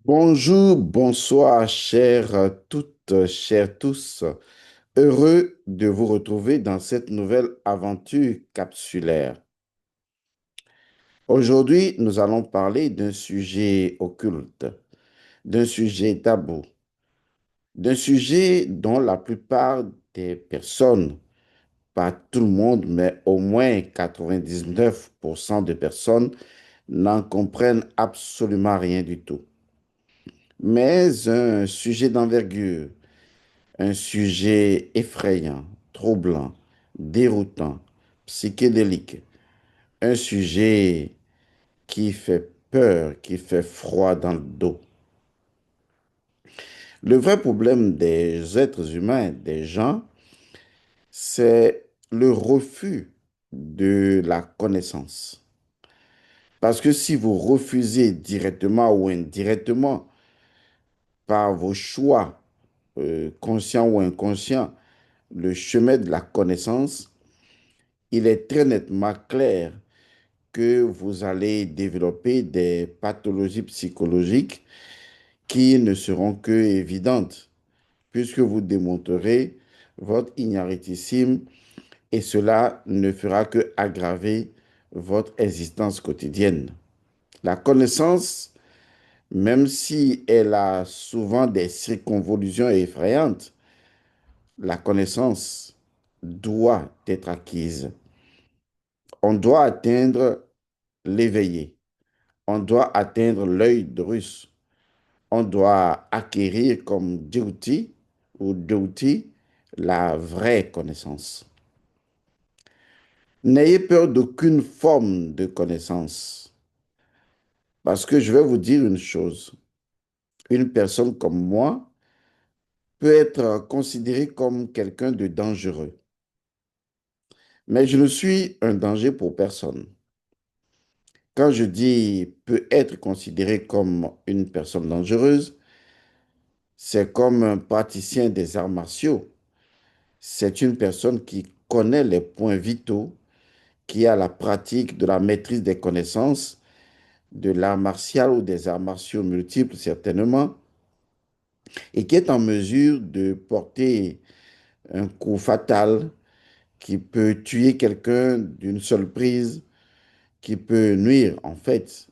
Bonjour, bonsoir, chères toutes, chers tous. Heureux de vous retrouver dans cette nouvelle aventure capsulaire. Aujourd'hui, nous allons parler d'un sujet occulte, d'un sujet tabou, d'un sujet dont la plupart des personnes, pas tout le monde, mais au moins 99% de personnes, n'en comprennent absolument rien du tout. Mais un sujet d'envergure. Un sujet effrayant, troublant, déroutant, psychédélique. Un sujet qui fait peur, qui fait froid dans le dos. Le vrai problème des êtres humains, des gens, c'est le refus de la connaissance. Parce que si vous refusez directement ou indirectement par vos choix, conscients ou inconscients, le chemin de la connaissance, il est très nettement clair que vous allez développer des pathologies psychologiques qui ne seront que évidentes, puisque vous démontrerez votre ignarissime et cela ne fera que aggraver votre existence quotidienne. La connaissance, même si elle a souvent des circonvolutions effrayantes, la connaissance doit être acquise. On doit atteindre l'éveillé. On doit atteindre l'œil de russe. On doit acquérir comme duty ou duty la vraie connaissance. N'ayez peur d'aucune forme de connaissance. Parce que je vais vous dire une chose. Une personne comme moi peut être considérée comme quelqu'un de dangereux. Mais je ne suis un danger pour personne. Quand je dis peut être considéré comme une personne dangereuse, c'est comme un praticien des arts martiaux. C'est une personne qui connaît les points vitaux, qui a la pratique de la maîtrise des connaissances, de l'art martial ou des arts martiaux multiples certainement, et qui est en mesure de porter un coup fatal qui peut tuer quelqu'un d'une seule prise, qui peut nuire en fait,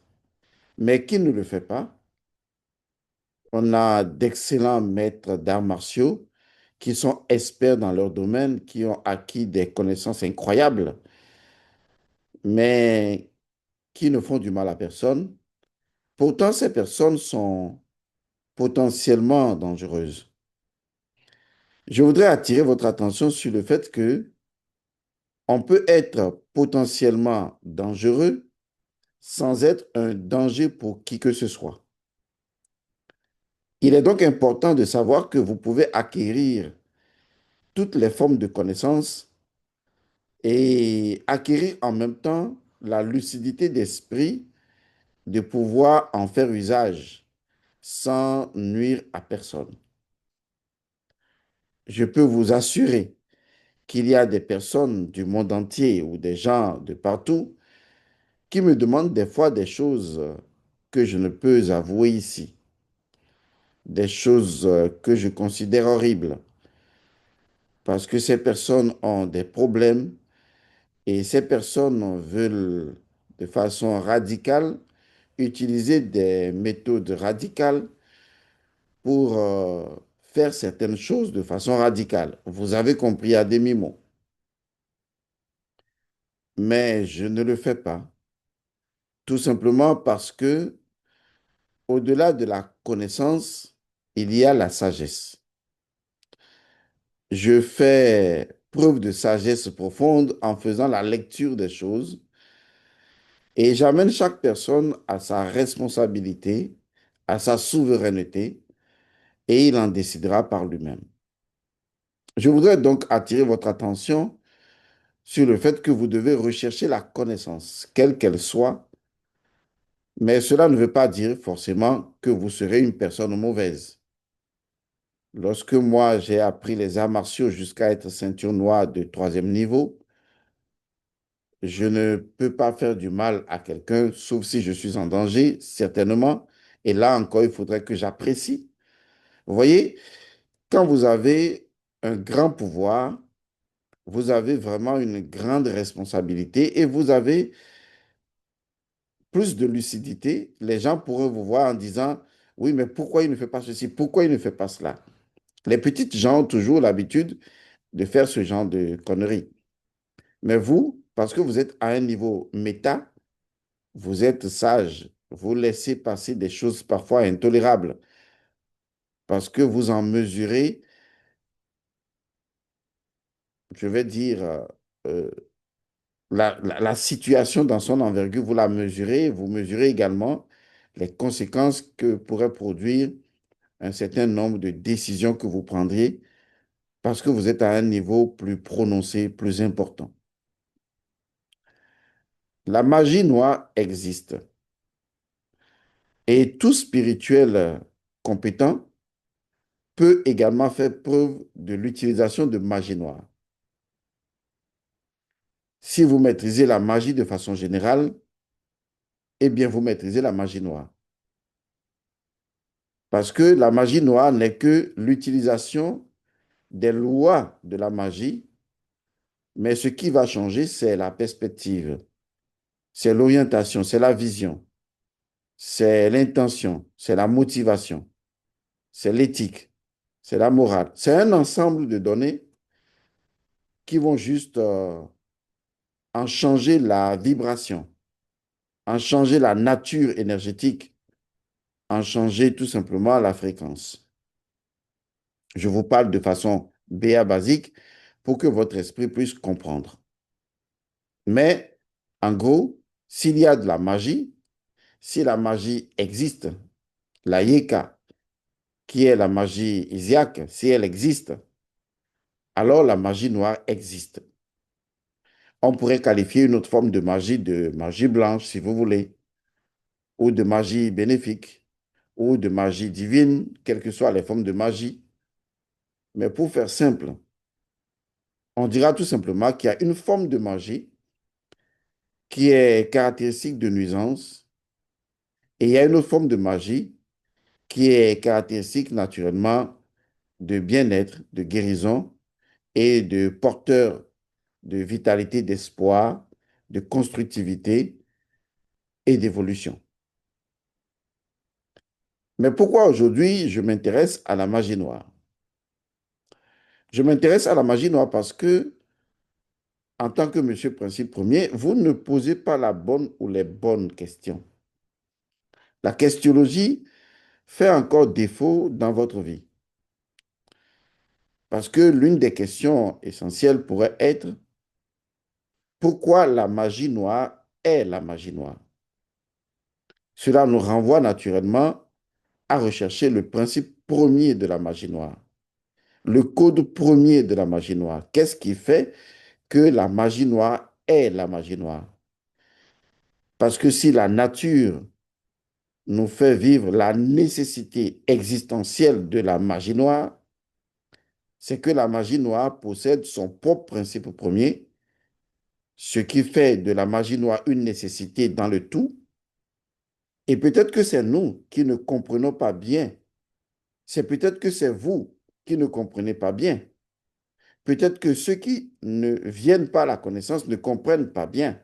mais qui ne le fait pas. On a d'excellents maîtres d'arts martiaux qui sont experts dans leur domaine, qui ont acquis des connaissances incroyables, mais qui ne font du mal à personne. Pourtant, ces personnes sont potentiellement dangereuses. Je voudrais attirer votre attention sur le fait que on peut être potentiellement dangereux sans être un danger pour qui que ce soit. Il est donc important de savoir que vous pouvez acquérir toutes les formes de connaissances et acquérir en même temps la lucidité d'esprit de pouvoir en faire usage sans nuire à personne. Je peux vous assurer qu'il y a des personnes du monde entier ou des gens de partout qui me demandent des fois des choses que je ne peux avouer ici, des choses que je considère horribles, parce que ces personnes ont des problèmes et ces personnes veulent de façon radicale utiliser des méthodes radicales pour faire certaines choses de façon radicale. Vous avez compris à demi-mot. Mais je ne le fais pas, tout simplement parce que au-delà de la connaissance, il y a la sagesse. Je fais preuve de sagesse profonde en faisant la lecture des choses et j'amène chaque personne à sa responsabilité, à sa souveraineté et il en décidera par lui-même. Je voudrais donc attirer votre attention sur le fait que vous devez rechercher la connaissance, quelle qu'elle soit, mais cela ne veut pas dire forcément que vous serez une personne mauvaise. Lorsque moi, j'ai appris les arts martiaux jusqu'à être ceinture noire de troisième niveau, je ne peux pas faire du mal à quelqu'un, sauf si je suis en danger, certainement, Et là encore, il faudrait que j'apprécie. Vous voyez, quand vous avez un grand pouvoir, vous avez vraiment une grande responsabilité et vous avez plus de lucidité. Les gens pourraient vous voir en disant, oui, mais pourquoi il ne fait pas ceci? Pourquoi il ne fait pas cela? Les petites gens ont toujours l'habitude de faire ce genre de conneries. Mais vous, parce que vous êtes à un niveau méta, vous êtes sage. Vous laissez passer des choses parfois intolérables parce que vous en mesurez, je vais dire, euh, la situation dans son envergure, vous la mesurez. Vous mesurez également les conséquences que pourrait produire un certain nombre de décisions que vous prendriez parce que vous êtes à un niveau plus prononcé, plus important. La magie noire existe et tout spirituel compétent peut également faire preuve de l'utilisation de magie noire. Si vous maîtrisez la magie de façon générale, eh bien, vous maîtrisez la magie noire. Parce que la magie noire n'est que l'utilisation des lois de la magie, mais ce qui va changer, c'est la perspective, c'est l'orientation, c'est la vision, c'est l'intention, c'est la motivation, c'est l'éthique, c'est la morale. C'est un ensemble de données qui vont juste en changer la vibration, en changer la nature énergétique, en changer tout simplement la fréquence. Je vous parle de façon BA basique pour que votre esprit puisse comprendre. Mais en gros, s'il y a de la magie, si la magie existe, la Yeka, qui est la magie isiaque, si elle existe, alors la magie noire existe. On pourrait qualifier une autre forme de magie blanche, si vous voulez, ou de magie bénéfique, ou de magie divine, quelles que soient les formes de magie. Mais pour faire simple, on dira tout simplement qu'il y a une forme de magie qui est caractéristique de nuisance et il y a une autre forme de magie qui est caractéristique naturellement de bien-être, de guérison et de porteur de vitalité, d'espoir, de constructivité et d'évolution. Mais pourquoi aujourd'hui je m'intéresse à la magie noire? Je m'intéresse à la magie noire parce que, en tant que monsieur principe premier, vous ne posez pas la bonne ou les bonnes questions. La questionologie fait encore défaut dans votre vie. Parce que l'une des questions essentielles pourrait être pourquoi la magie noire est la magie noire? Cela nous renvoie naturellement à rechercher le principe premier de la magie noire, le code premier de la magie noire. Qu'est-ce qui fait que la magie noire est la magie noire? Parce que si la nature nous fait vivre la nécessité existentielle de la magie noire, c'est que la magie noire possède son propre principe premier, ce qui fait de la magie noire une nécessité dans le tout. Et peut-être que c'est nous qui ne comprenons pas bien. C'est peut-être que c'est vous qui ne comprenez pas bien. Peut-être que ceux qui ne viennent pas à la connaissance ne comprennent pas bien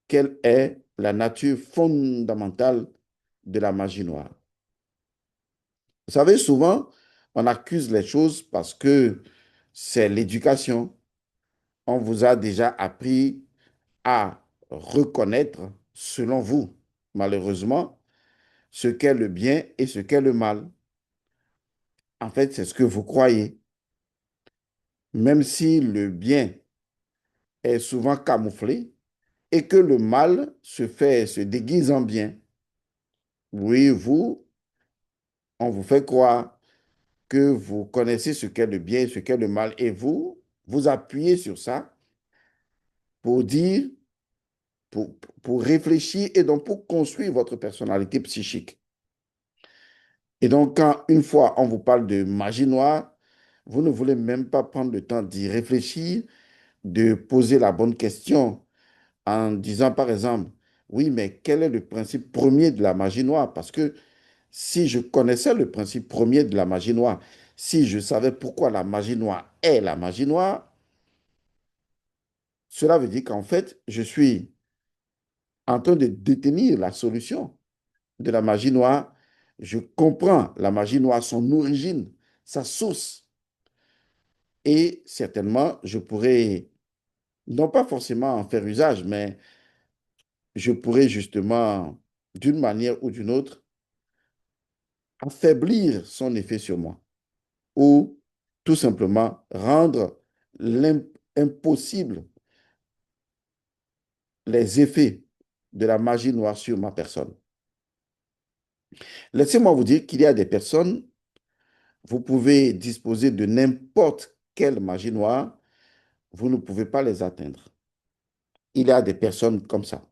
quelle est la nature fondamentale de la magie noire. Vous savez, souvent, on accuse les choses parce que c'est l'éducation. On vous a déjà appris à reconnaître, selon vous, malheureusement, ce qu'est le bien et ce qu'est le mal. En fait, c'est ce que vous croyez. Même si le bien est souvent camouflé et que le mal se déguise en bien. Oui, vous, on vous fait croire que vous connaissez ce qu'est le bien et ce qu'est le mal et vous appuyez sur ça pour dire, pour réfléchir et donc pour construire votre personnalité psychique. Et donc, quand une fois on vous parle de magie noire, vous ne voulez même pas prendre le temps d'y réfléchir, de poser la bonne question en disant, par exemple, Oui, mais quel est le principe premier de la magie noire? Parce que si je connaissais le principe premier de la magie noire, si je savais pourquoi la magie noire est la magie noire, cela veut dire qu'en fait, je suis en train de détenir la solution de la magie noire. Je comprends la magie noire, son origine, sa source. Et certainement, je pourrais, non pas forcément en faire usage, mais je pourrais justement, d'une manière ou d'une autre, affaiblir son effet sur moi ou tout simplement rendre impossible les effets de la magie noire sur ma personne. Laissez-moi vous dire qu'il y a des personnes, vous pouvez disposer de n'importe quelle magie noire, vous ne pouvez pas les atteindre. Il y a des personnes comme ça.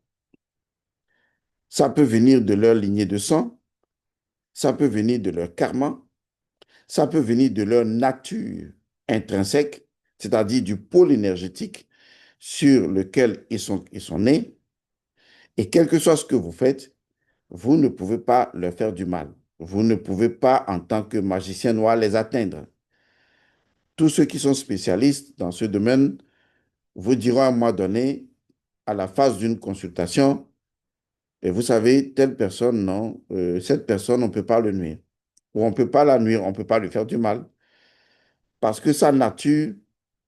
Ça peut venir de leur lignée de sang, ça peut venir de leur karma, ça peut venir de leur nature intrinsèque, c'est-à-dire du pôle énergétique sur lequel ils sont nés. Et quel que soit ce que vous faites, vous ne pouvez pas leur faire du mal. Vous ne pouvez pas, en tant que magicien noir, les atteindre. Tous ceux qui sont spécialistes dans ce domaine vous diront à un moment donné, à la phase d'une consultation, et vous savez, telle personne, non, cette personne, on ne peut pas le nuire. Ou on ne peut pas la nuire, on ne peut pas lui faire du mal. Parce que sa nature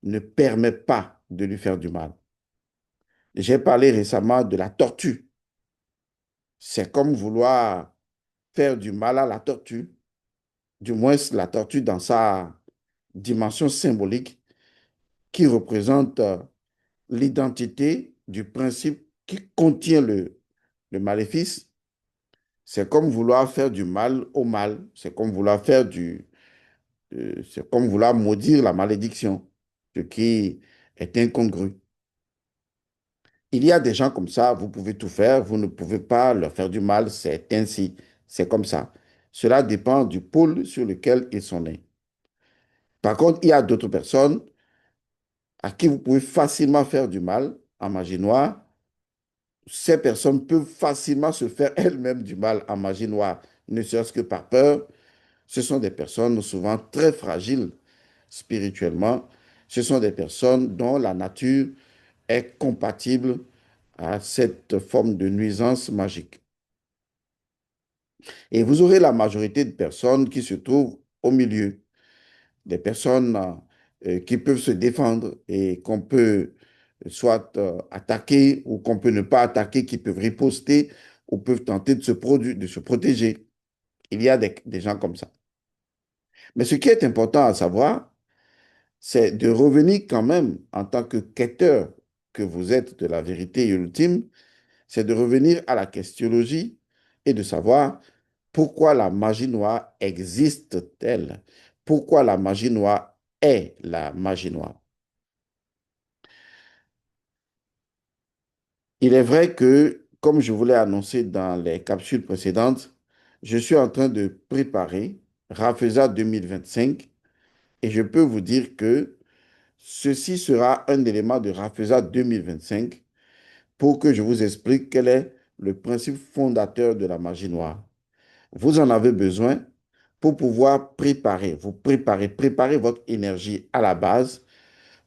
ne permet pas de lui faire du mal. J'ai parlé récemment de la tortue. C'est comme vouloir faire du mal à la tortue, du moins la tortue dans sa dimension symbolique qui représente l'identité du principe qui contient le maléfice. C'est comme vouloir faire du mal au mal. C'est comme vouloir c'est comme vouloir maudire la malédiction, ce qui est incongru. Il y a des gens comme ça, vous pouvez tout faire, vous ne pouvez pas leur faire du mal, c'est ainsi, c'est comme ça. Cela dépend du pôle sur lequel ils sont nés. Par contre, il y a d'autres personnes à qui vous pouvez facilement faire du mal en magie noire. Ces personnes peuvent facilement se faire elles-mêmes du mal en magie noire, ne serait-ce que par peur. Ce sont des personnes souvent très fragiles spirituellement. Ce sont des personnes dont la nature est compatible à cette forme de nuisance magique. Et vous aurez la majorité de personnes qui se trouvent au milieu, des personnes qui peuvent se défendre et qu'on peut soit attaquer ou qu'on peut ne pas attaquer, qui peuvent riposter ou peuvent tenter de se protéger. Il y a des gens comme ça. Mais ce qui est important à savoir, c'est de revenir quand même en tant que quêteur que vous êtes de la vérité ultime, c'est de revenir à la questionologie et de savoir pourquoi la magie noire existe-t-elle? Pourquoi la magie noire est la magie noire? Il est vrai que, comme je vous l'ai annoncé dans les capsules précédentes, je suis en train de préparer Rafeza 2025 et je peux vous dire que ceci sera un élément de Rafeza 2025 pour que je vous explique quel est le principe fondateur de la magie noire. Vous en avez besoin pour pouvoir préparer votre énergie à la base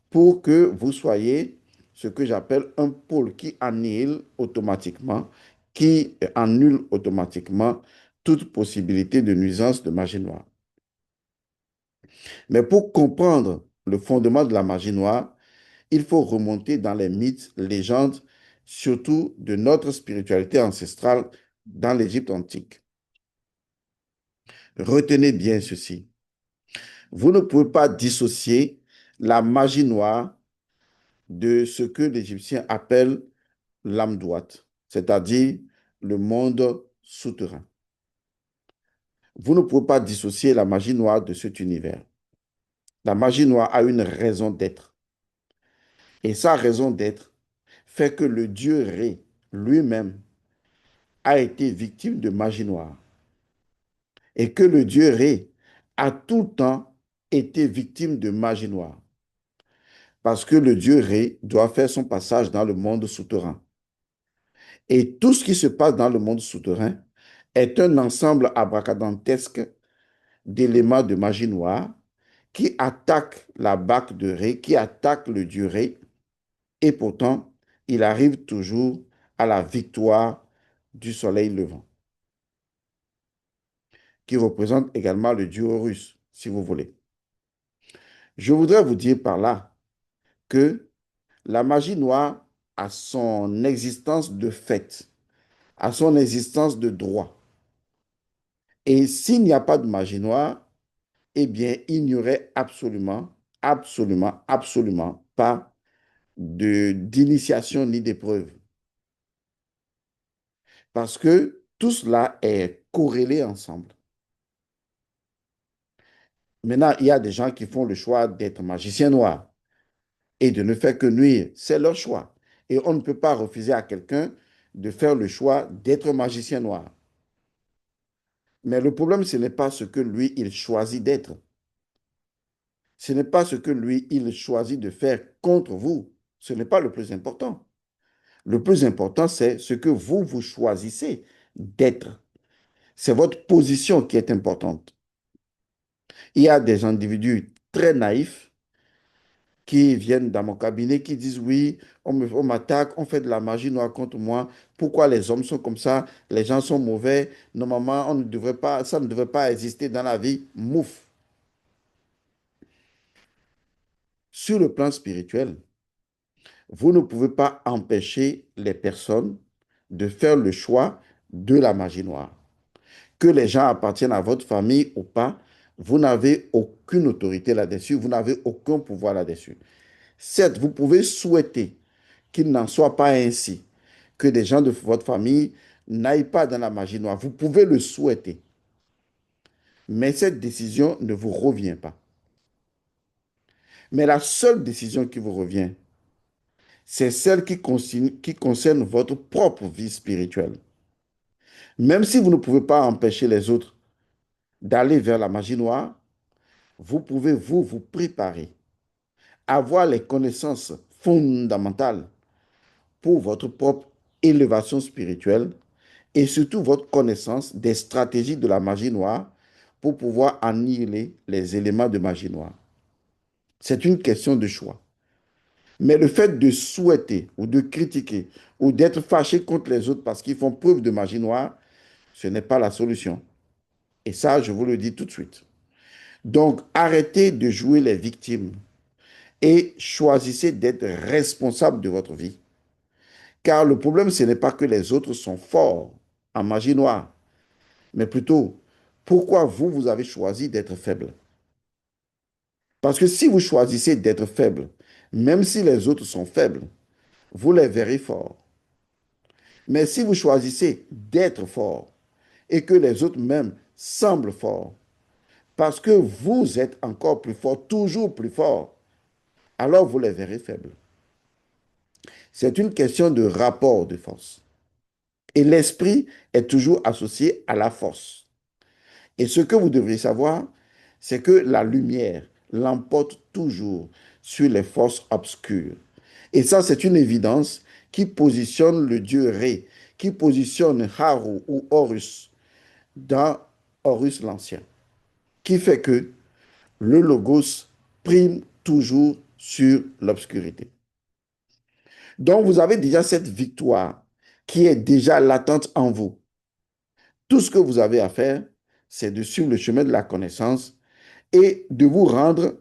pour que vous soyez ce que j'appelle un pôle qui annihile automatiquement, qui annule automatiquement toute possibilité de nuisance de magie noire. Mais pour comprendre le fondement de la magie noire, il faut remonter dans les mythes, légendes, surtout de notre spiritualité ancestrale dans l'Égypte antique. Retenez bien ceci. Vous ne pouvez pas dissocier la magie noire de ce que l'Égyptien appelle l'Amdouat, c'est-à-dire le monde souterrain. Vous ne pouvez pas dissocier la magie noire de cet univers. La magie noire a une raison d'être. Et sa raison d'être fait que le dieu Ré lui-même a été victime de magie noire. Et que le dieu Ré a tout le temps été victime de magie noire. Parce que le dieu Ré doit faire son passage dans le monde souterrain. Et tout ce qui se passe dans le monde souterrain est un ensemble abracadabrantesque d'éléments de magie noire qui attaquent la bague de Ré, qui attaquent le dieu Ré, et pourtant, il arrive toujours à la victoire du soleil levant, qui représente également le dieu Horus, si vous voulez. Je voudrais vous dire par là que la magie noire a son existence de fait, a son existence de droit. Et s'il n'y a pas de magie noire, eh bien, il n'y aurait absolument pas d'initiation ni d'épreuve. Parce que tout cela est corrélé ensemble. Maintenant, il y a des gens qui font le choix d'être magicien noir et de ne faire que nuire. C'est leur choix. Et on ne peut pas refuser à quelqu'un de faire le choix d'être magicien noir. Mais le problème, ce n'est pas ce que lui, il choisit d'être. Ce n'est pas ce que lui, il choisit de faire contre vous. Ce n'est pas le plus important. Le plus important, c'est ce que vous, vous choisissez d'être. C'est votre position qui est importante. Il y a des individus très naïfs qui viennent dans mon cabinet, qui disent, oui, on m'attaque, on fait de la magie noire contre moi. Pourquoi les hommes sont comme ça? Les gens sont mauvais. Normalement, on ne devrait pas, ça ne devrait pas exister dans la vie. Mouf. Sur le plan spirituel, vous ne pouvez pas empêcher les personnes de faire le choix de la magie noire. Que les gens appartiennent à votre famille ou pas, vous n'avez aucune autorité là-dessus, vous n'avez aucun pouvoir là-dessus. Certes, vous pouvez souhaiter qu'il n'en soit pas ainsi, que des gens de votre famille n'aillent pas dans la magie noire. Vous pouvez le souhaiter, mais cette décision ne vous revient pas. Mais la seule décision qui vous revient, c'est celle qui concerne votre propre vie spirituelle. Même si vous ne pouvez pas empêcher les autres d'aller vers la magie noire, vous pouvez vous préparer, avoir les connaissances fondamentales pour votre propre élévation spirituelle et surtout votre connaissance des stratégies de la magie noire pour pouvoir annihiler les éléments de magie noire. C'est une question de choix. Mais le fait de souhaiter ou de critiquer ou d'être fâché contre les autres parce qu'ils font preuve de magie noire, ce n'est pas la solution. Et ça, je vous le dis tout de suite. Donc, arrêtez de jouer les victimes et choisissez d'être responsable de votre vie. Car le problème, ce n'est pas que les autres sont forts en magie noire, mais plutôt pourquoi vous, vous avez choisi d'être faible. Parce que si vous choisissez d'être faible, même si les autres sont faibles, vous les verrez forts. Mais si vous choisissez d'être fort et que les autres même semblent forts, parce que vous êtes encore plus fort, toujours plus fort, alors vous les verrez faibles. C'est une question de rapport de force. Et l'esprit est toujours associé à la force. Et ce que vous devriez savoir, c'est que la lumière l'emporte toujours sur les forces obscures. Et ça, c'est une évidence qui positionne le dieu Ré, qui positionne Haru ou Horus dans Horus l'Ancien, qui fait que le logos prime toujours sur l'obscurité. Donc, vous avez déjà cette victoire qui est déjà latente en vous. Tout ce que vous avez à faire, c'est de suivre le chemin de la connaissance et de vous rendre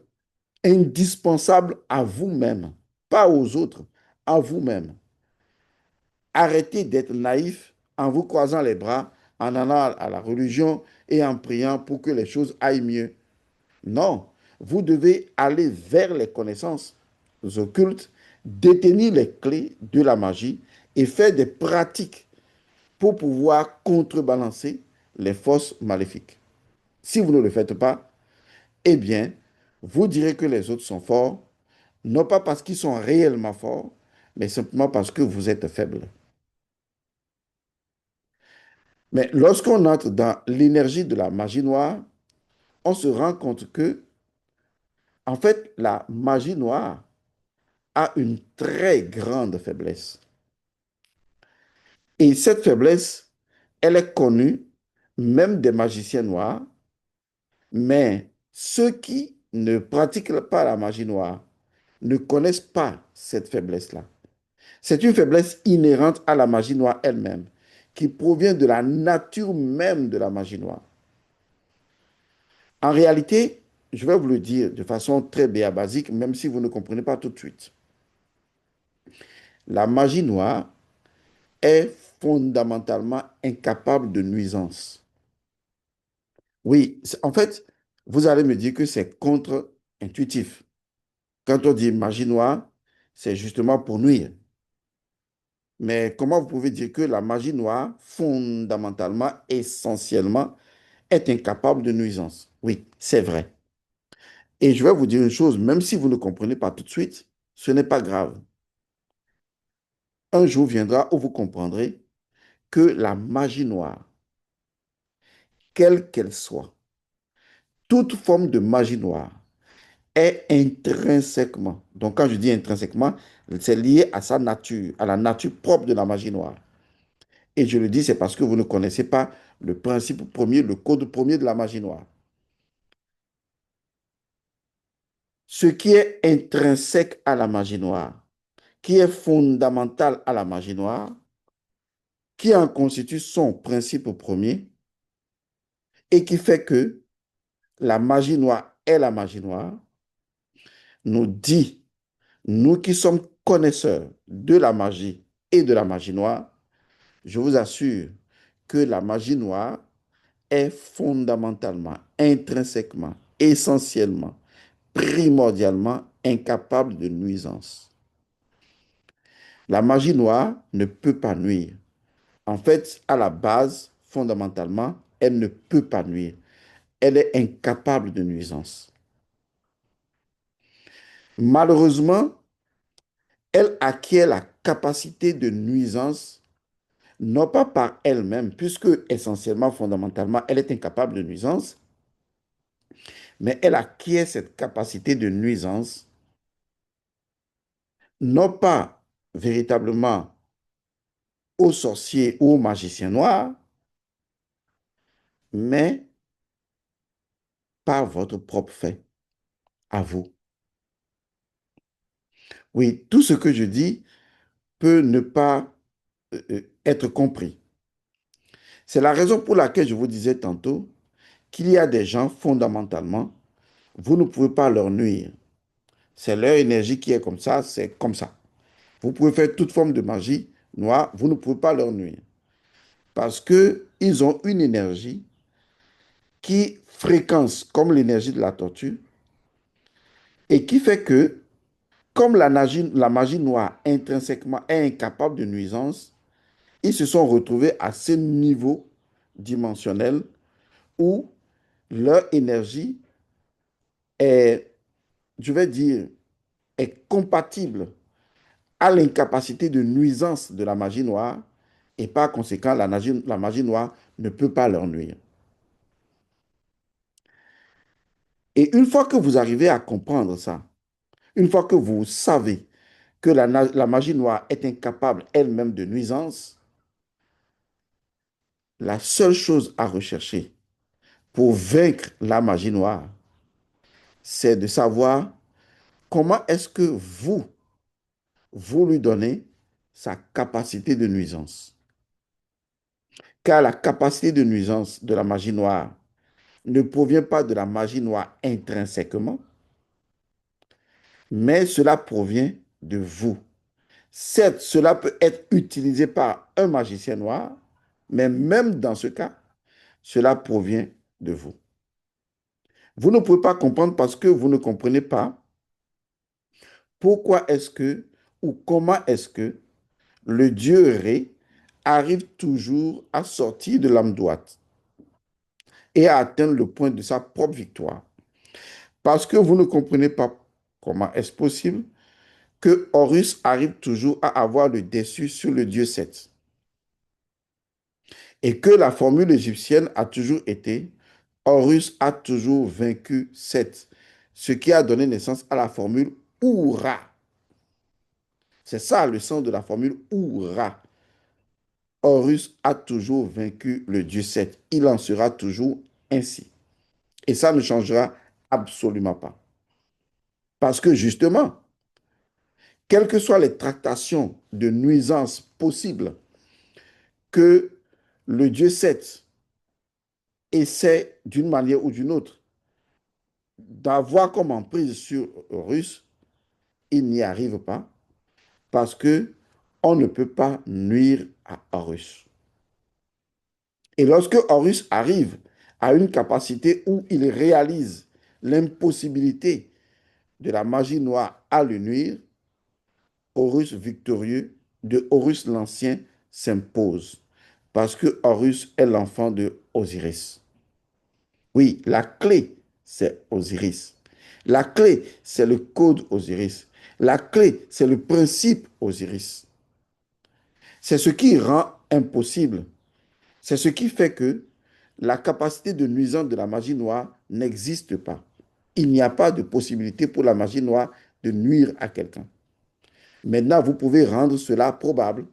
indispensable à vous-même, pas aux autres, à vous-même. Arrêtez d'être naïf en vous croisant les bras, en allant à la religion et en priant pour que les choses aillent mieux. Non, vous devez aller vers les connaissances occultes, détenir les clés de la magie et faire des pratiques pour pouvoir contrebalancer les forces maléfiques. Si vous ne le faites pas, eh bien, vous direz que les autres sont forts, non pas parce qu'ils sont réellement forts, mais simplement parce que vous êtes faible. Mais lorsqu'on entre dans l'énergie de la magie noire, on se rend compte que, en fait, la magie noire a une très grande faiblesse. Et cette faiblesse, elle est connue même des magiciens noirs, mais ceux qui ne pratiquent pas la magie noire ne connaissent pas cette faiblesse-là. C'est une faiblesse inhérente à la magie noire elle-même, qui provient de la nature même de la magie noire. En réalité, je vais vous le dire de façon très basique, même si vous ne comprenez pas tout de suite. La magie noire est fondamentalement incapable de nuisance. Oui, en fait, vous allez me dire que c'est contre-intuitif. Quand on dit magie noire, c'est justement pour nuire. Mais comment vous pouvez dire que la magie noire, fondamentalement, essentiellement, est incapable de nuisance? Oui, c'est vrai. Et je vais vous dire une chose, même si vous ne comprenez pas tout de suite, ce n'est pas grave. Un jour viendra où vous comprendrez que la magie noire, quelle qu'elle soit, toute forme de magie noire, est intrinsèquement, donc quand je dis intrinsèquement, c'est lié à sa nature, à la nature propre de la magie noire. Et je le dis, c'est parce que vous ne connaissez pas le principe premier, le code premier de la magie noire. Ce qui est intrinsèque à la magie noire, qui est fondamental à la magie noire, qui en constitue son principe premier et qui fait que la magie noire est la magie noire, nous dit, nous qui sommes connaisseurs de la magie et de la magie noire, je vous assure que la magie noire est fondamentalement, intrinsèquement, essentiellement, primordialement incapable de nuisance. La magie noire ne peut pas nuire. En fait, à la base, fondamentalement, elle ne peut pas nuire. Elle est incapable de nuisance. Malheureusement, elle acquiert la capacité de nuisance, non pas par elle-même, puisque essentiellement, fondamentalement, elle est incapable de nuisance, mais elle acquiert cette capacité de nuisance, non pas véritablement aux sorciers ou aux magiciens noirs, mais par votre propre fait, à vous. Oui, tout ce que je dis peut ne pas être compris. C'est la raison pour laquelle je vous disais tantôt qu'il y a des gens, fondamentalement, vous ne pouvez pas leur nuire. C'est leur énergie qui est comme ça, c'est comme ça. Vous pouvez faire toute forme de magie noire, vous ne pouvez pas leur nuire. Parce qu'ils ont une énergie qui fréquence comme l'énergie de la tortue et qui fait que, comme la magie noire intrinsèquement est incapable de nuisance, ils se sont retrouvés à ce niveau dimensionnel où leur énergie est, je vais dire, est compatible à l'incapacité de nuisance de la magie noire et par conséquent, la magie noire ne peut pas leur nuire. Et une fois que vous arrivez à comprendre ça, une fois que vous savez que la magie noire est incapable elle-même de nuisance, la seule chose à rechercher pour vaincre la magie noire, c'est de savoir comment est-ce que vous lui donnez sa capacité de nuisance. Car la capacité de nuisance de la magie noire ne provient pas de la magie noire intrinsèquement, mais cela provient de vous. Certes, cela peut être utilisé par un magicien noir, mais même dans ce cas, cela provient de vous. Vous ne pouvez pas comprendre parce que vous ne comprenez pas pourquoi est-ce que ou comment est-ce que le Dieu Ré arrive toujours à sortir de l'âme droite et à atteindre le point de sa propre victoire. Parce que vous ne comprenez pas comment est-ce possible que Horus arrive toujours à avoir le dessus sur le dieu Seth. Et que la formule égyptienne a toujours été Horus a toujours vaincu Seth, ce qui a donné naissance à la formule Oura. C'est ça le sens de la formule Oura. Horus a toujours vaincu le dieu Seth. Il en sera toujours ainsi. Et ça ne changera absolument pas. Parce que justement, quelles que soient les tractations de nuisance possibles que le dieu Seth essaie d'une manière ou d'une autre d'avoir comme emprise sur Horus, il n'y arrive pas parce que on ne peut pas nuire à Horus. Et lorsque Horus arrive à une capacité où il réalise l'impossibilité de la magie noire à le nuire, Horus victorieux de Horus l'Ancien s'impose parce que Horus est l'enfant de Osiris. Oui, la clé, c'est Osiris. La clé, c'est le code Osiris. La clé, c'est le principe Osiris. C'est ce qui rend impossible. C'est ce qui fait que la capacité de nuisance de la magie noire n'existe pas. Il n'y a pas de possibilité pour la magie noire de nuire à quelqu'un. Maintenant, vous pouvez rendre cela probable.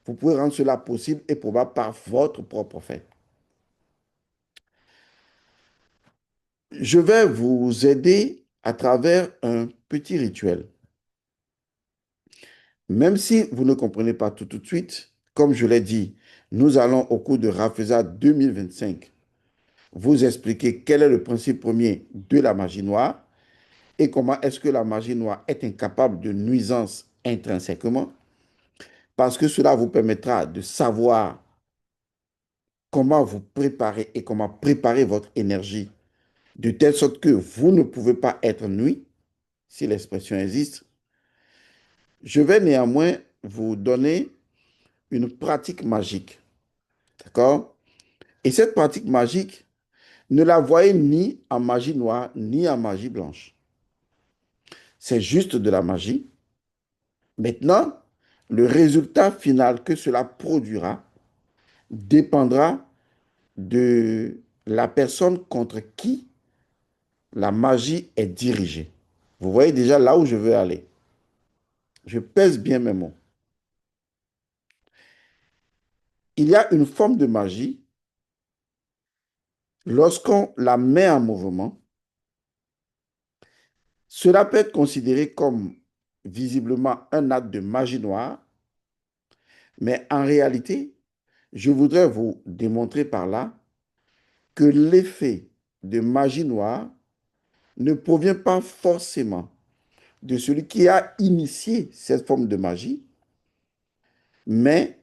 Vous pouvez rendre cela possible et probable par votre propre fait. Je vais vous aider à travers un petit rituel. Même si vous ne comprenez pas tout de suite, comme je l'ai dit, nous allons au cours de Rafeza 2025 vous expliquer quel est le principe premier de la magie noire et comment est-ce que la magie noire est incapable de nuisance intrinsèquement, parce que cela vous permettra de savoir comment vous préparer et comment préparer votre énergie de telle sorte que vous ne pouvez pas être nuit, si l'expression existe. Je vais néanmoins vous donner une pratique magique. D'accord? Et cette pratique magique, ne la voyez ni en magie noire, ni en magie blanche. C'est juste de la magie. Maintenant, le résultat final que cela produira dépendra de la personne contre qui la magie est dirigée. Vous voyez déjà là où je veux aller. Je pèse bien mes mots. Il y a une forme de magie lorsqu'on la met en mouvement. Cela peut être considéré comme visiblement un acte de magie noire, mais en réalité, je voudrais vous démontrer par là que l'effet de magie noire ne provient pas forcément de celui qui a initié cette forme de magie, mais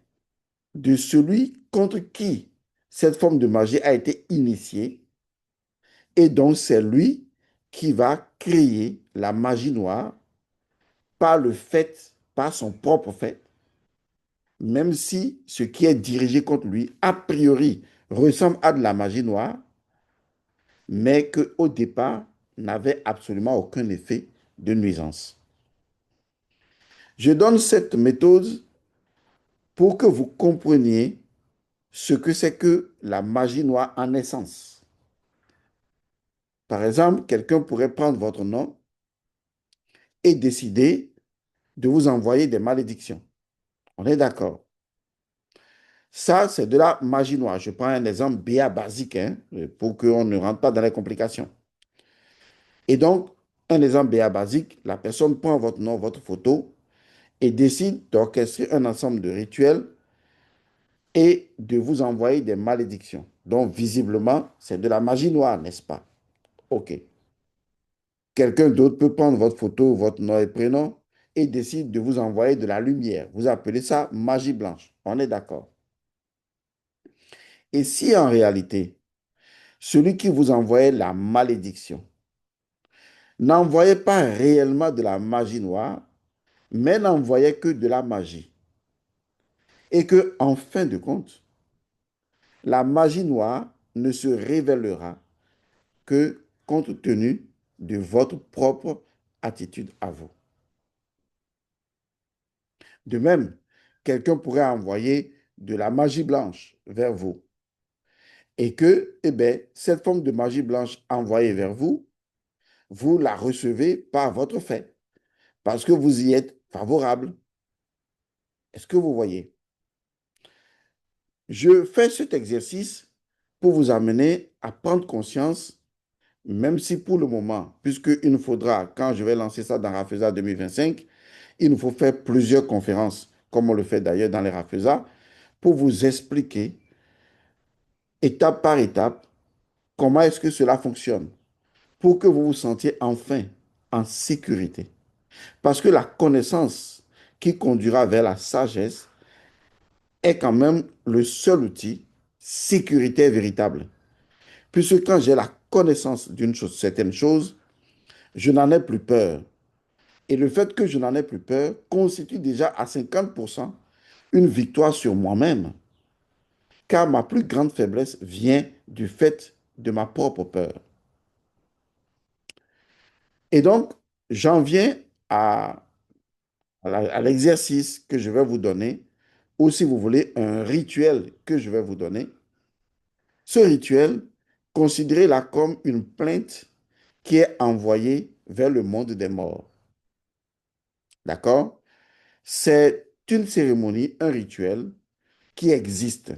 de celui contre qui cette forme de magie a été initiée. Et donc, c'est lui qui va créer la magie noire par le fait, par son propre fait, même si ce qui est dirigé contre lui, a priori, ressemble à de la magie noire, mais qu'au départ, n'avait absolument aucun effet de nuisance. Je donne cette méthode pour que vous compreniez ce que c'est que la magie noire en essence. Par exemple, quelqu'un pourrait prendre votre nom et décider de vous envoyer des malédictions. On est d'accord. Ça, c'est de la magie noire. Je prends un exemple bien basique hein, pour qu'on ne rentre pas dans les complications. Et donc, un exemple bien basique, la personne prend votre nom, votre photo et décide d'orchestrer un ensemble de rituels et de vous envoyer des malédictions. Donc, visiblement, c'est de la magie noire, n'est-ce pas? OK. Quelqu'un d'autre peut prendre votre photo, votre nom et prénom et décide de vous envoyer de la lumière. Vous appelez ça magie blanche. On est d'accord. Et si en réalité, celui qui vous envoyait la malédiction n'envoyait pas réellement de la magie noire, mais n'envoyait que de la magie, et que, en fin de compte, la magie noire ne se révélera que compte tenu de votre propre attitude à vous. De même, quelqu'un pourrait envoyer de la magie blanche vers vous et que, eh bien, cette forme de magie blanche envoyée vers vous, vous la recevez par votre fait, parce que vous y êtes favorable. Est-ce que vous voyez? Je fais cet exercice pour vous amener à prendre conscience, même si pour le moment, puisqu'il nous faudra, quand je vais lancer ça dans Rafeza 2025, il nous faut faire plusieurs conférences, comme on le fait d'ailleurs dans les Rafeza, pour vous expliquer, étape par étape, comment est-ce que cela fonctionne, pour que vous vous sentiez enfin en sécurité. Parce que la connaissance qui conduira vers la sagesse est quand même le seul outil sécuritaire véritable. Puisque quand j'ai la connaissance d'une chose, certaine chose, je n'en ai plus peur. Et le fait que je n'en ai plus peur constitue déjà à 50% une victoire sur moi-même. Car ma plus grande faiblesse vient du fait de ma propre peur. Et donc, j'en viens à l'exercice que je vais vous donner, ou si vous voulez, un rituel que je vais vous donner. Ce rituel, considérez-la comme une plainte qui est envoyée vers le monde des morts. D'accord? C'est une cérémonie, un rituel qui existe.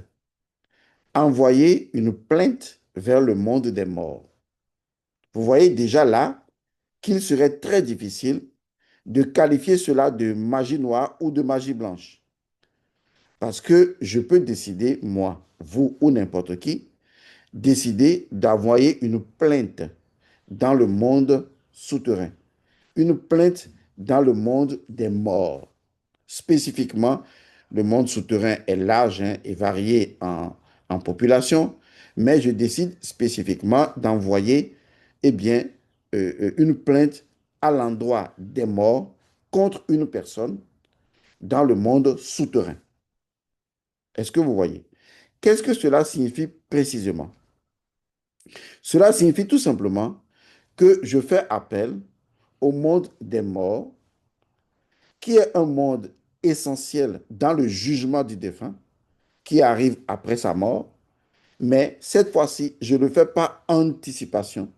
Envoyer une plainte vers le monde des morts. Vous voyez déjà là qu'il serait très difficile de qualifier cela de magie noire ou de magie blanche. Parce que je peux décider, moi, vous ou n'importe qui, décider d'envoyer une plainte dans le monde souterrain, une plainte dans le monde des morts. Spécifiquement, le monde souterrain est large hein, et varié en population, mais je décide spécifiquement d'envoyer eh bien, une plainte à l'endroit des morts contre une personne dans le monde souterrain. Est-ce que vous voyez? Qu'est-ce que cela signifie précisément? Cela signifie tout simplement que je fais appel au monde des morts, qui est un monde essentiel dans le jugement du défunt, qui arrive après sa mort, mais cette fois-ci, je ne le fais pas anticipation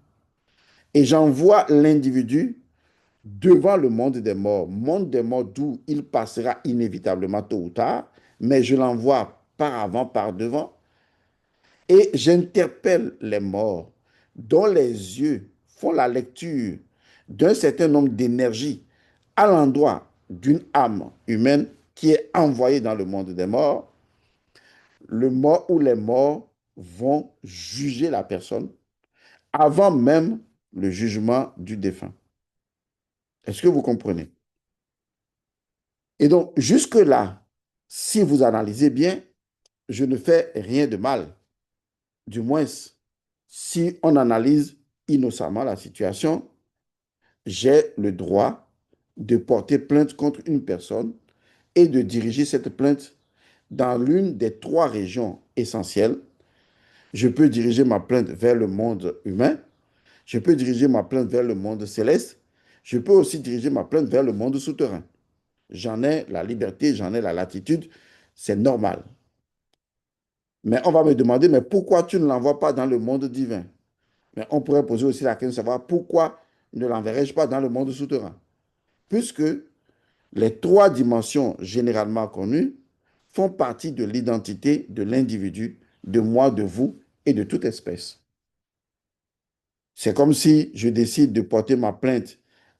et j'envoie l'individu devant le monde des morts d'où il passera inévitablement tôt ou tard, mais je l'envoie par avant, par devant, et j'interpelle les morts dont les yeux font la lecture d'un certain nombre d'énergies à l'endroit d'une âme humaine qui est envoyée dans le monde des morts. Le mort ou les morts vont juger la personne avant même le jugement du défunt. Est-ce que vous comprenez? Et donc, jusque-là, si vous analysez bien, je ne fais rien de mal. Du moins, si on analyse innocemment la situation, j'ai le droit de porter plainte contre une personne et de diriger cette plainte dans l'une des trois régions essentielles. Je peux diriger ma plainte vers le monde humain, je peux diriger ma plainte vers le monde céleste, je peux aussi diriger ma plainte vers le monde souterrain. J'en ai la liberté, j'en ai la latitude, c'est normal. Mais on va me demander, mais pourquoi tu ne l'envoies pas dans le monde divin? Mais on pourrait poser aussi la question de savoir pourquoi ne l'enverrais-je pas dans le monde souterrain? Puisque les trois dimensions généralement connues font partie de l'identité de l'individu, de moi, de vous et de toute espèce. C'est comme si je décide de porter ma plainte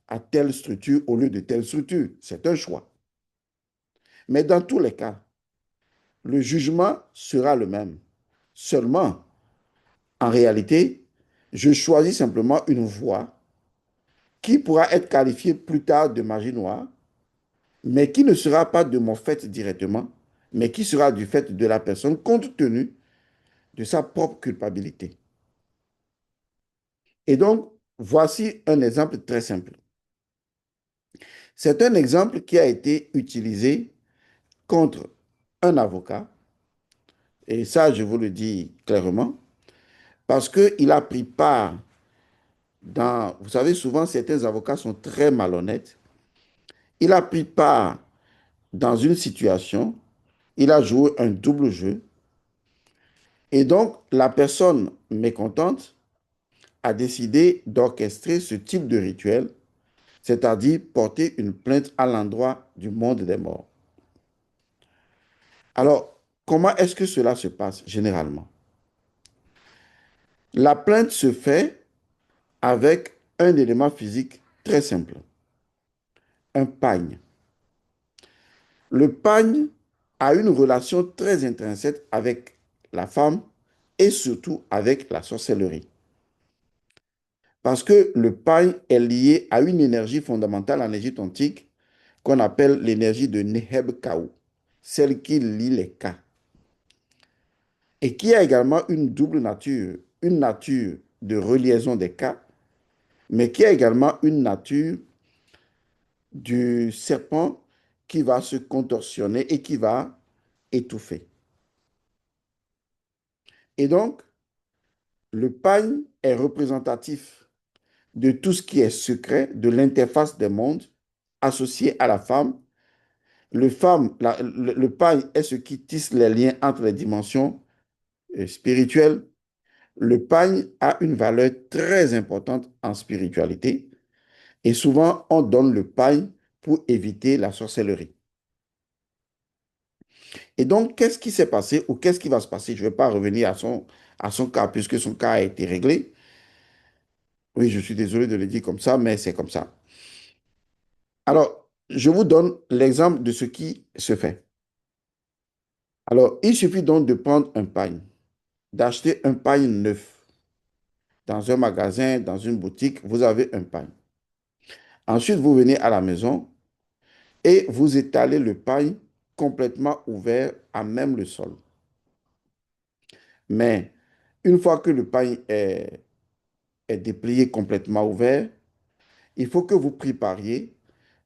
à telle structure au lieu de telle structure. C'est un choix. Mais dans tous les cas, le jugement sera le même. Seulement, en réalité, je choisis simplement une voie qui pourra être qualifiée plus tard de magie noire, mais qui ne sera pas de mon fait directement, mais qui sera du fait de la personne compte tenu de sa propre culpabilité. Et donc, voici un exemple très simple. C'est un exemple qui a été utilisé contre un avocat, et ça, je vous le dis clairement, parce qu'il a pris part dans, vous savez, souvent certains avocats sont très malhonnêtes. Il a pris part dans une situation, il a joué un double jeu, et donc la personne mécontente a décidé d'orchestrer ce type de rituel, c'est-à-dire porter une plainte à l'endroit du monde des morts. Alors, Comment est-ce que cela se passe généralement? La plainte se fait avec un élément physique très simple, un pagne. Le pagne a une relation très intrinsèque avec la femme et surtout avec la sorcellerie. Parce que le pagne est lié à une énergie fondamentale en Égypte antique qu'on appelle l'énergie de Neheb-Kaou, celle qui lie les cas, et qui a également une double nature, une nature de reliaison des cas, mais qui a également une nature du serpent qui va se contorsionner et qui va étouffer. Et donc, le pagne est représentatif de tout ce qui est secret, de l'interface des mondes associé à la femme. Le pagne est ce qui tisse les liens entre les dimensions spirituelles. Le pagne a une valeur très importante en spiritualité et souvent on donne le pagne pour éviter la sorcellerie. Et donc, qu'est-ce qui s'est passé ou qu'est-ce qui va se passer? Je ne vais pas revenir à son cas puisque son cas a été réglé. Oui, je suis désolé de le dire comme ça, mais c'est comme ça. Alors, je vous donne l'exemple de ce qui se fait. Alors, il suffit donc de prendre un pagne, d'acheter un pagne neuf dans un magasin, dans une boutique, vous avez un pagne. Ensuite, vous venez à la maison et vous étalez le pagne complètement ouvert à même le sol. Mais une fois que le pagne est déplié complètement ouvert, il faut que vous prépariez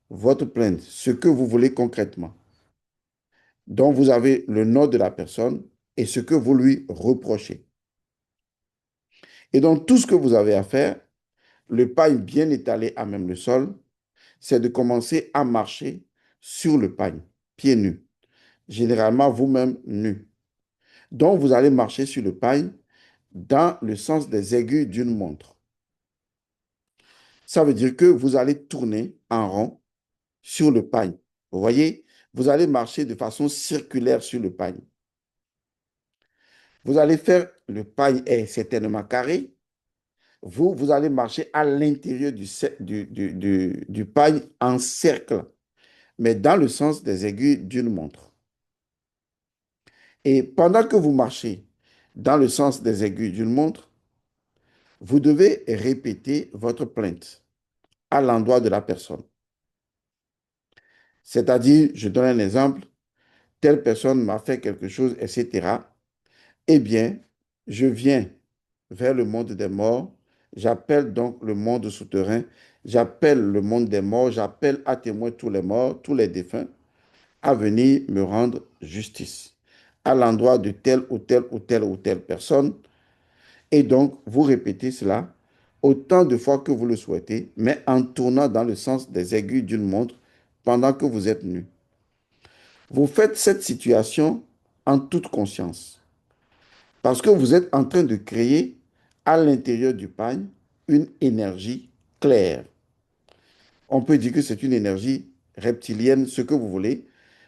votre plainte, ce que vous voulez concrètement. Donc, vous avez le nom de la personne et ce que vous lui reprochez. Et donc, tout ce que vous avez à faire, le pagne bien étalé à même le sol, c'est de commencer à marcher sur le pagne, pieds nus. Généralement, vous-même nus. Donc, vous allez marcher sur le pagne dans le sens des aiguilles d'une montre. Ça veut dire que vous allez tourner en rond sur le pagne. Vous voyez, vous allez marcher de façon circulaire sur le pagne. Vous allez faire, le pagne est certainement carré. Vous allez marcher à l'intérieur du pagne en cercle, mais dans le sens des aiguilles d'une montre. Et pendant que vous marchez dans le sens des aiguilles d'une montre, vous devez répéter votre plainte à l'endroit de la personne. C'est-à-dire, je donne un exemple, telle personne m'a fait quelque chose, etc. Eh bien, je viens vers le monde des morts, j'appelle donc le monde souterrain, j'appelle le monde des morts, j'appelle à témoin tous les morts, tous les défunts, à venir me rendre justice à l'endroit de telle ou telle ou telle ou telle personne. Et donc, vous répétez cela autant de fois que vous le souhaitez, mais en tournant dans le sens des aiguilles d'une montre pendant que vous êtes nu. Vous faites cette situation en toute conscience parce que vous êtes en train de créer à l'intérieur du pagne une énergie claire. On peut dire que c'est une énergie reptilienne, ce que vous voulez,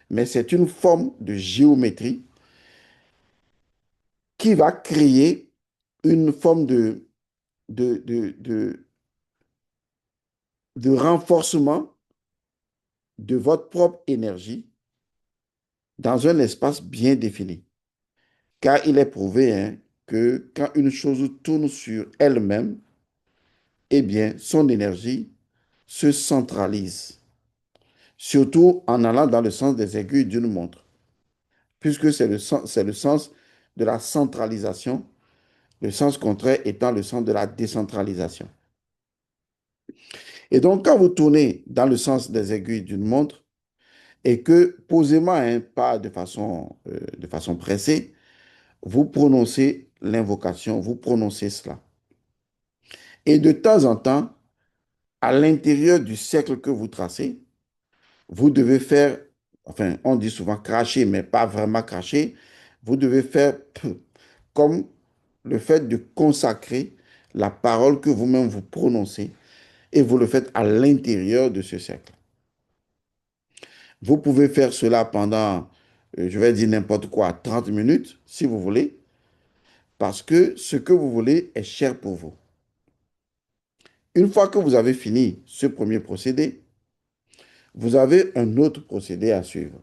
mais c'est une forme de géométrie qui va créer une forme de, de, de, de renforcement de votre propre énergie dans un espace bien défini. Car il est prouvé hein, que quand une chose tourne sur elle-même, eh bien, son énergie se centralise, surtout en allant dans le sens des aiguilles d'une montre, puisque c'est le sens de la centralisation, le sens contraire étant le sens de la décentralisation. Et donc, quand vous tournez dans le sens des aiguilles d'une montre, et que posément, hein, pas de façon pressée, vous prononcez l'invocation, vous prononcez cela. Et de temps en temps, à l'intérieur du cercle que vous tracez, vous devez faire, enfin, on dit souvent cracher, mais pas vraiment cracher, vous devez faire comme le fait de consacrer la parole que vous-même vous prononcez et vous le faites à l'intérieur de ce cercle. Vous pouvez faire cela pendant je vais dire n'importe quoi, 30 minutes, si vous voulez, parce que ce que vous voulez est cher pour vous. Une fois que vous avez fini ce premier procédé, vous avez un autre procédé à suivre.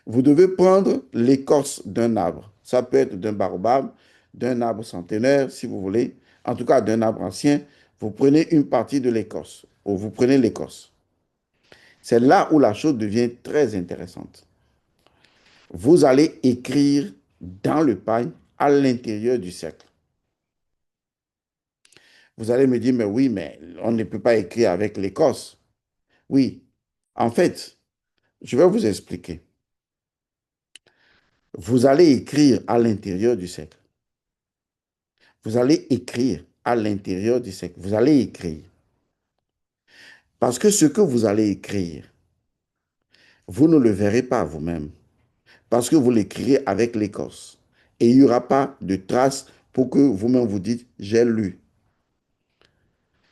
Vous devez prendre l'écorce d'un arbre. Ça peut être d'un baobab, d'un arbre centenaire, si vous voulez. En tout cas, d'un arbre ancien. Vous prenez une partie de l'écorce, ou vous prenez l'écorce. C'est là où la chose devient très intéressante. Vous allez écrire dans le paille à l'intérieur du cercle. Vous allez me dire, mais oui, mais on ne peut pas écrire avec l'écorce. Oui, en fait, je vais vous expliquer. Vous allez écrire à l'intérieur du cercle. Vous allez écrire à l'intérieur du cercle. Vous allez écrire. Parce que ce que vous allez écrire, vous ne le verrez pas vous-même. Parce que vous l'écrirez avec l'écorce. Et il n'y aura pas de trace pour que vous-même vous dites, j'ai lu.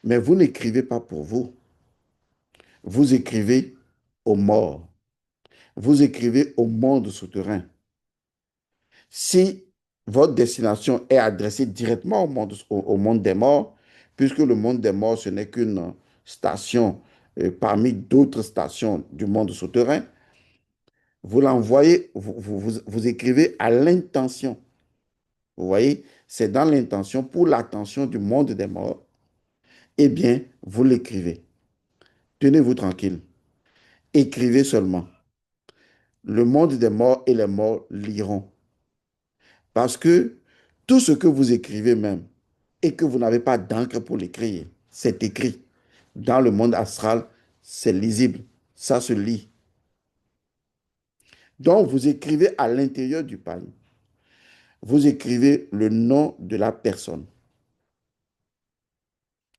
Mais vous n'écrivez pas pour vous. Vous écrivez aux morts. Vous écrivez au monde souterrain. Si votre destination est adressée directement au monde des morts, puisque le monde des morts, ce n'est qu'une station parmi d'autres stations du monde souterrain, vous l'envoyez, vous écrivez à l'intention. Vous voyez, c'est dans l'intention, pour l'attention du monde des morts. Eh bien, vous l'écrivez. Tenez-vous tranquille. Écrivez seulement. Le monde des morts et les morts liront. Parce que tout ce que vous écrivez même, et que vous n'avez pas d'encre pour l'écrire, c'est écrit. Dans le monde astral, c'est lisible. Ça se lit. Donc, vous écrivez à l'intérieur du panier. Vous écrivez le nom de la personne.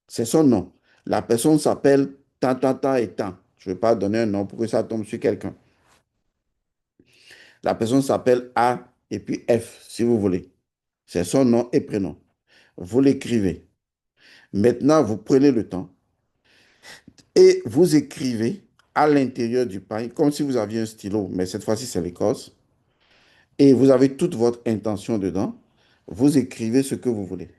C'est son nom. La personne s'appelle tant, tant, tant et tant. Je ne vais pas donner un nom pour que ça tombe sur quelqu'un. La personne s'appelle A et puis F, si vous voulez. C'est son nom et prénom. Vous l'écrivez. Maintenant, vous prenez le temps et vous écrivez à l'intérieur du pain, comme si vous aviez un stylo, mais cette fois-ci, c'est l'écorce. Et vous avez toute votre intention dedans. Vous écrivez ce que vous voulez.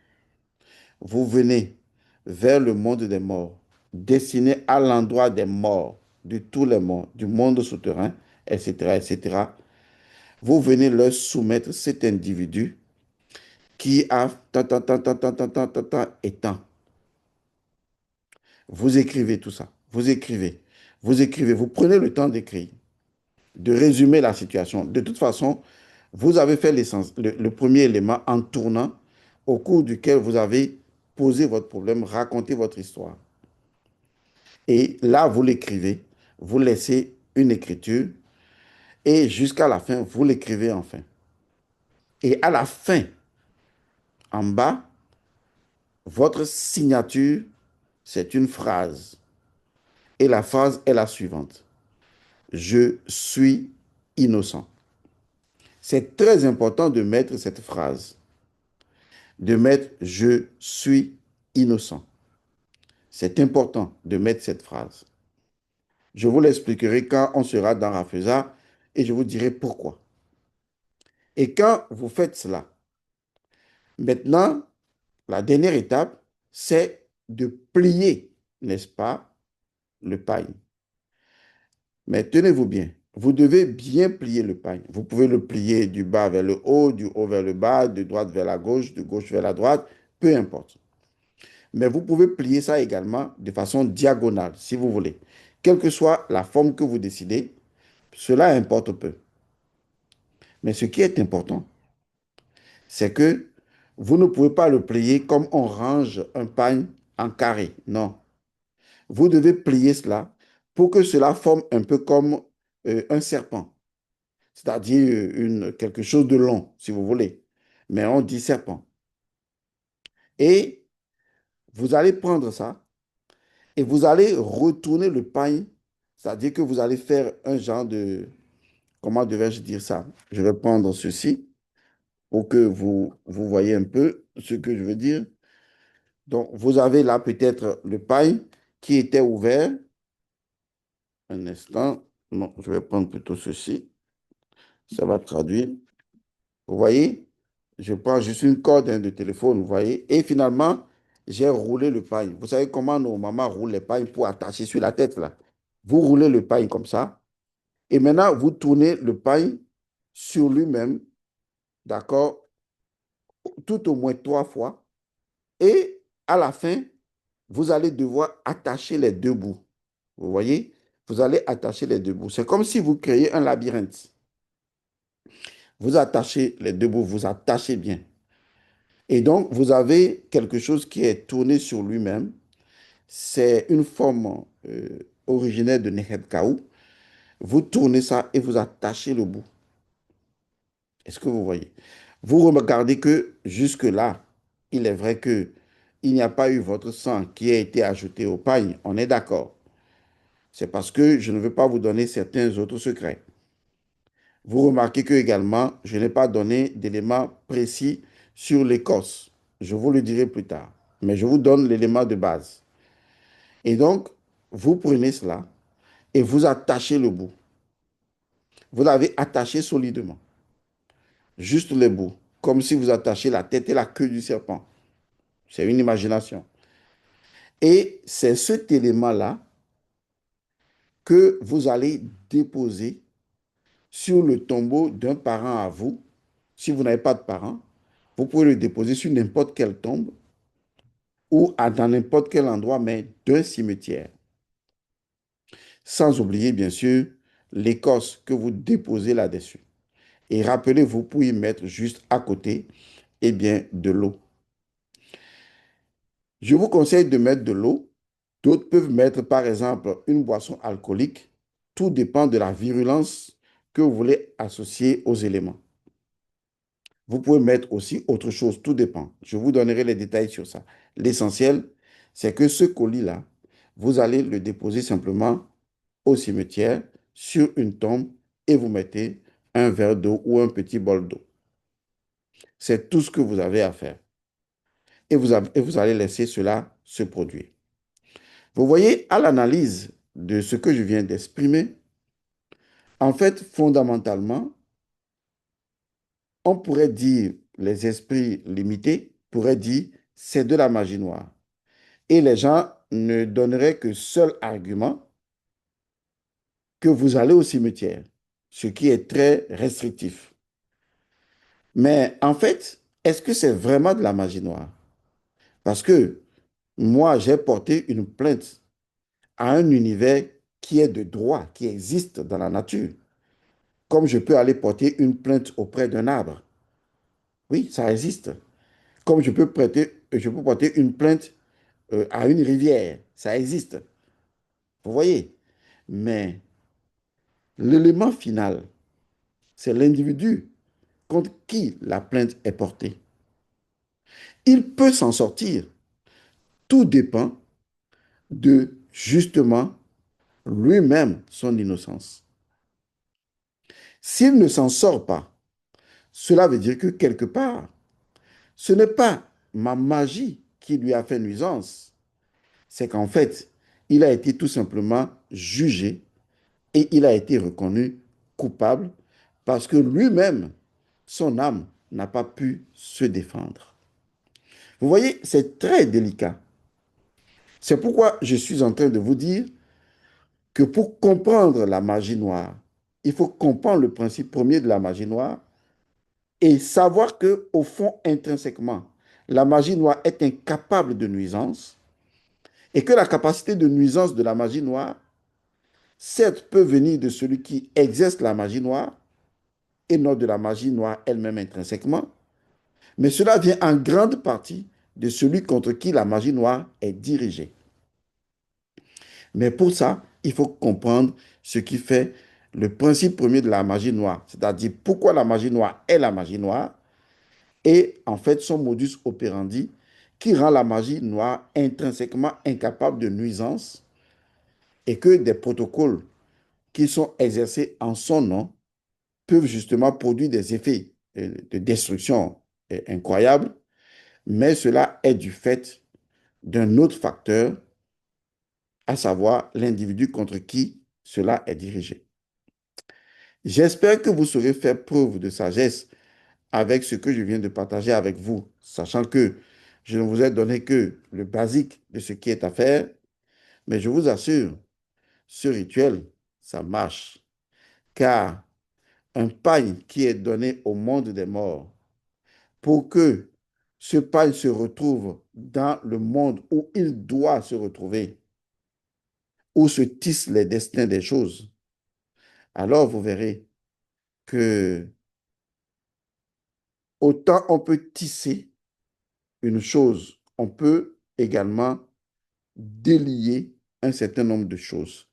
Vous venez vers le monde des morts, destiné à l'endroit des morts, de tous les morts, du monde souterrain, etc., etc. Vous venez leur soumettre cet individu qui a tant, tant, tant, tant, tant, tant, tant, tant, tant et tant. Vous écrivez tout ça. Vous écrivez. Vous écrivez. Vous prenez le temps d'écrire, de résumer la situation. De toute façon, vous avez fait l'essence, le premier élément en tournant, au cours duquel vous avez posé votre problème, raconté votre histoire. Et là, vous l'écrivez, vous laissez une écriture, et jusqu'à la fin, vous l'écrivez enfin. Et à la fin, en bas, votre signature, c'est une phrase. Et la phrase est la suivante. Je suis innocent. C'est très important de mettre cette phrase, de mettre je suis innocent. C'est important de mettre cette phrase. Je vous l'expliquerai quand on sera dans Rafeza et je vous dirai pourquoi. Et quand vous faites cela, maintenant, la dernière étape, c'est de plier, n'est-ce pas, le pain. Mais tenez-vous bien, vous devez bien plier le pain. Vous pouvez le plier du bas vers le haut, du haut vers le bas, de droite vers la gauche, de gauche vers la droite, peu importe. Mais vous pouvez plier ça également de façon diagonale, si vous voulez. Quelle que soit la forme que vous décidez, cela importe peu. Mais ce qui est important, c'est que vous ne pouvez pas le plier comme on range un pain en carré. Non. Vous devez plier cela pour que cela forme un peu comme un serpent, c'est-à-dire quelque chose de long, si vous voulez. Mais on dit serpent. Et vous allez prendre ça et vous allez retourner le pain, c'est-à-dire que vous allez faire un genre de, comment devrais-je dire ça? Je vais prendre ceci pour que vous voyez un peu ce que je veux dire. Donc, vous avez là peut-être le pain qui était ouvert. Un instant. Non, je vais prendre plutôt ceci. Ça va traduire. Vous voyez, je prends juste une corde hein, de téléphone, vous voyez, et finalement, j'ai roulé le paille. Vous savez comment nos mamans roulent les pailles pour attacher sur la tête, là. Vous roulez le paille comme ça, et maintenant, vous tournez le paille sur lui-même, d'accord, tout au moins 3 fois, et à la fin, vous allez devoir attacher les deux bouts. Vous voyez, vous allez attacher les deux bouts. C'est comme si vous créez un labyrinthe. Vous attachez les deux bouts, vous attachez bien. Et donc, vous avez quelque chose qui est tourné sur lui-même. C'est une forme originaire de Nehebkaou. Vous tournez ça et vous attachez le bout. Est-ce que vous voyez? Vous regardez que jusque-là, il est vrai que il n'y a pas eu votre sang qui a été ajouté au pain. On est d'accord. C'est parce que je ne veux pas vous donner certains autres secrets. Vous remarquez que également, je n'ai pas donné d'éléments précis sur l'écorce. Je vous le dirai plus tard. Mais je vous donne l'élément de base. Et donc, vous prenez cela et vous attachez le bout. Vous l'avez attaché solidement. Juste le bout. Comme si vous attachez la tête et la queue du serpent. C'est une imagination. Et c'est cet élément-là que vous allez déposer sur le tombeau d'un parent à vous. Si vous n'avez pas de parent, vous pouvez le déposer sur n'importe quelle tombe ou dans n'importe quel endroit, mais d'un cimetière. Sans oublier, bien sûr, l'écorce que vous déposez là-dessus. Et rappelez-vous, pour y mettre juste à côté, eh bien, de l'eau. Je vous conseille de mettre de l'eau. D'autres peuvent mettre, par exemple, une boisson alcoolique. Tout dépend de la virulence que vous voulez associer aux éléments. Vous pouvez mettre aussi autre chose, tout dépend. Je vous donnerai les détails sur ça. L'essentiel, c'est que ce colis-là, vous allez le déposer simplement au cimetière, sur une tombe, et vous mettez un verre d'eau ou un petit bol d'eau. C'est tout ce que vous avez à faire. Et vous allez laisser cela se produire. Vous voyez, à l'analyse de ce que je viens d'exprimer, en fait, fondamentalement, on pourrait dire, les esprits limités pourraient dire, c'est de la magie noire. Et les gens ne donneraient que seul argument que vous allez au cimetière, ce qui est très restrictif. Mais en fait, est-ce que c'est vraiment de la magie noire? Parce que moi, j'ai porté une plainte à un univers qui est de droit, qui existe dans la nature. Comme je peux aller porter une plainte auprès d'un arbre. Oui, ça existe. Comme je peux porter une plainte à une rivière. Ça existe. Vous voyez? Mais l'élément final, c'est l'individu contre qui la plainte est portée. Il peut s'en sortir. Tout dépend de justement lui-même son innocence. S'il ne s'en sort pas, cela veut dire que quelque part, ce n'est pas ma magie qui lui a fait nuisance, c'est qu'en fait, il a été tout simplement jugé et il a été reconnu coupable parce que lui-même, son âme n'a pas pu se défendre. Vous voyez, c'est très délicat. C'est pourquoi je suis en train de vous dire que pour comprendre la magie noire, il faut comprendre le principe premier de la magie noire et savoir que, au fond, intrinsèquement, la magie noire est incapable de nuisance et que la capacité de nuisance de la magie noire, certes, peut venir de celui qui exerce la magie noire et non de la magie noire elle-même intrinsèquement, mais cela vient en grande partie de celui contre qui la magie noire est dirigée. Mais pour ça, il faut comprendre ce qui fait le principe premier de la magie noire, c'est-à-dire pourquoi la magie noire est la magie noire et en fait son modus operandi qui rend la magie noire intrinsèquement incapable de nuisance et que des protocoles qui sont exercés en son nom peuvent justement produire des effets de destruction incroyables, mais cela est du fait d'un autre facteur, à savoir l'individu contre qui cela est dirigé. J'espère que vous saurez faire preuve de sagesse avec ce que je viens de partager avec vous, sachant que je ne vous ai donné que le basique de ce qui est à faire, mais je vous assure, ce rituel, ça marche, car un pagne qui est donné au monde des morts, pour que ce pagne se retrouve dans le monde où il doit se retrouver, où se tissent les destins des choses, alors vous verrez que autant on peut tisser une chose, on peut également délier un certain nombre de choses.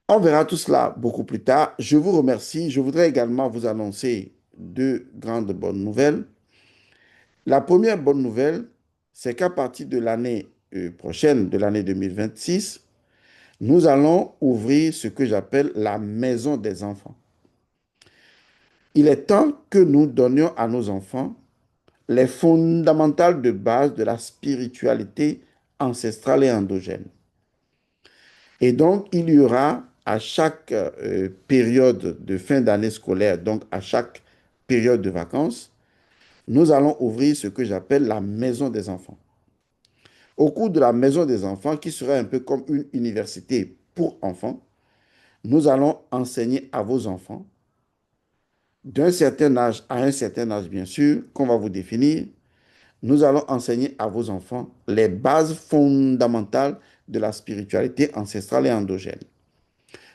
On verra tout cela beaucoup plus tard. Je vous remercie. Je voudrais également vous annoncer deux grandes bonnes nouvelles. La première bonne nouvelle, c'est qu'à partir de l'année prochaine, de l'année 2026, nous allons ouvrir ce que j'appelle la maison des enfants. Il est temps que nous donnions à nos enfants les fondamentales de base de la spiritualité ancestrale et endogène. Et donc, il y aura à chaque période de fin d'année scolaire, donc à chaque période de vacances, nous allons ouvrir ce que j'appelle la maison des enfants. Au cours de la maison des enfants, qui sera un peu comme une université pour enfants, nous allons enseigner à vos enfants, d'un certain âge à un certain âge, bien sûr, qu'on va vous définir, nous allons enseigner à vos enfants les bases fondamentales de la spiritualité ancestrale et endogène.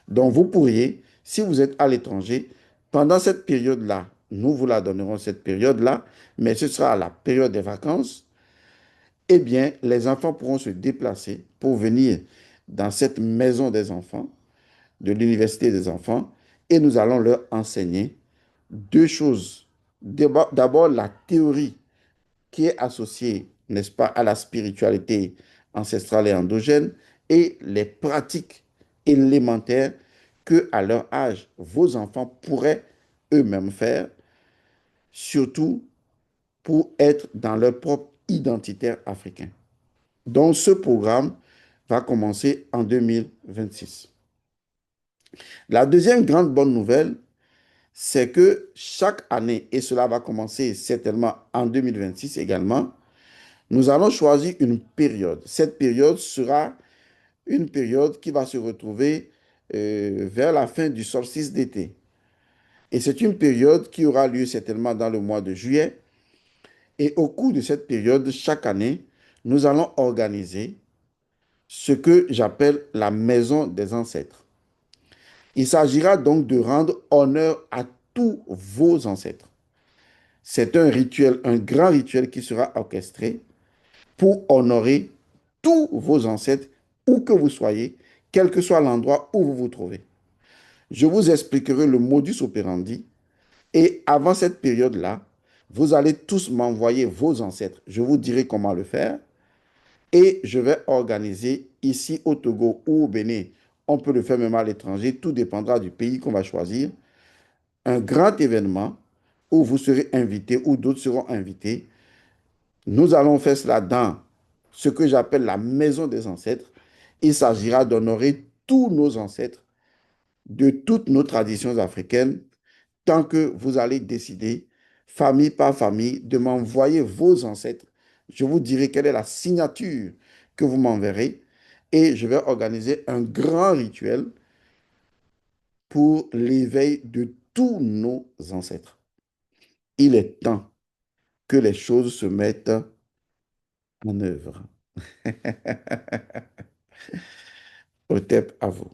Donc, vous pourriez, si vous êtes à l'étranger, pendant cette période-là, nous vous la donnerons cette période-là, mais ce sera à la période des vacances, eh bien, les enfants pourront se déplacer pour venir dans cette maison des enfants, de l'université des enfants, et nous allons leur enseigner deux choses. D'abord, la théorie qui est associée, n'est-ce pas, à la spiritualité ancestrale et endogène, et les pratiques élémentaires que, à leur âge, vos enfants pourraient eux-mêmes faire, surtout pour être dans leur propre identitaire africain. Donc, ce programme va commencer en 2026. La deuxième grande bonne nouvelle, c'est que chaque année, et cela va commencer certainement en 2026 également, nous allons choisir une période. Cette période sera une période qui va se retrouver vers la fin du solstice d'été. Et c'est une période qui aura lieu certainement dans le mois de juillet. Et au cours de cette période, chaque année, nous allons organiser ce que j'appelle la maison des ancêtres. Il s'agira donc de rendre honneur à tous vos ancêtres. C'est un rituel, un grand rituel qui sera orchestré pour honorer tous vos ancêtres, où que vous soyez, quel que soit l'endroit où vous vous trouvez. Je vous expliquerai le modus operandi et avant cette période-là, vous allez tous m'envoyer vos ancêtres. Je vous dirai comment le faire et je vais organiser ici au Togo ou au Bénin. On peut le faire même à l'étranger, tout dépendra du pays qu'on va choisir. Un grand événement où vous serez invités ou d'autres seront invités. Nous allons faire cela dans ce que j'appelle la maison des ancêtres. Il s'agira d'honorer tous nos ancêtres de toutes nos traditions africaines tant que vous allez décider, famille par famille, de m'envoyer vos ancêtres. Je vous dirai quelle est la signature que vous m'enverrez et je vais organiser un grand rituel pour l'éveil de tous nos ancêtres. Il est temps que les choses se mettent en œuvre. Au TEP à vous.